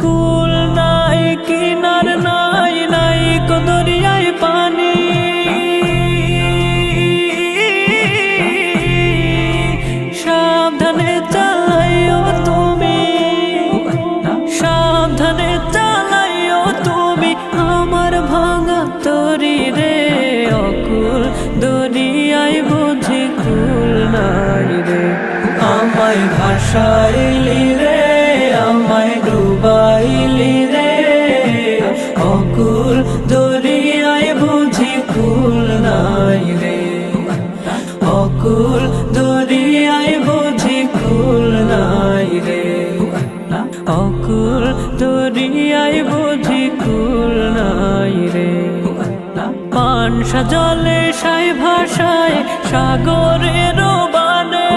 কুল নাই কিনার নাই, নাই কো দরিয়ায় পানি, সাবধানে চালাইও তুমি, সাবধানে চালাইও তুমি আমার ভাঙা তরি রে। অকুল দরিয়ায় বুঝি কুল নাই রে, আমায় ভাসাইলি রে, আমায় ডুবাইলি রে। অকুল দরিয়ায় বুঝি কুল নাই রে, অকুল দরিয়ায় বুঝি কুল নাই রে, অকুল দরিয়ায় বুঝি কুল নাই রে। পানসা জলে সাই ভাষায় সাগরে